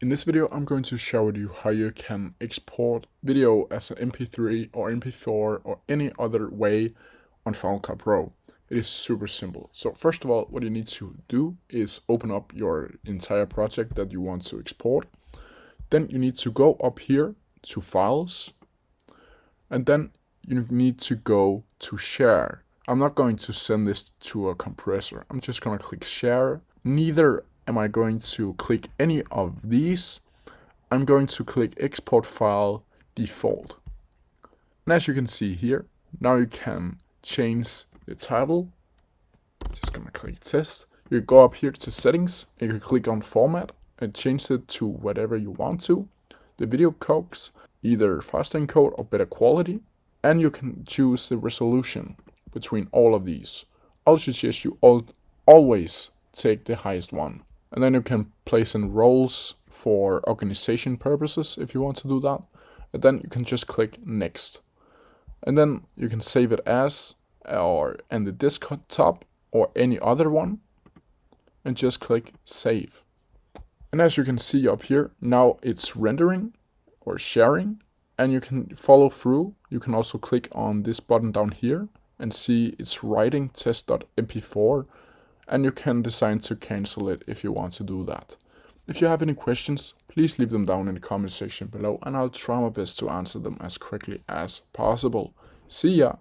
In this video, I'm going to show you how you can export video as an MP3 or MP4 or any other way on Final Cut Pro. It is super simple. So first of all, what you need to do is open up your entire project that you want to export. Then you need to go up here to Files, and then you need to go to Share. I'm not going to send this to a compressor. I'm just going to click Share. Neither am I going to click any of these. I'm going to click Export File Default. And as you can see here, now you can change the title. Just gonna click Test. You go up here to Settings, and you can click on Format and change it to whatever you want to. The video codes, either faster encode or better quality. And you can choose the resolution between all of these. I'll suggest you always take the highest one. And then you can place in roles for organization purposes if you want to do that. And then you can just click Next. And then you can save it as, or in the desktop or any other one. And just click Save. And as you can see up here, now it's rendering or sharing. And you can follow through. You can also click on this button down here and see it's writing test.mp4. And you can decide to cancel it if you want to do that. If you have any questions, please leave them down in the comment section below and I'll try my best to answer them as quickly as possible. See ya!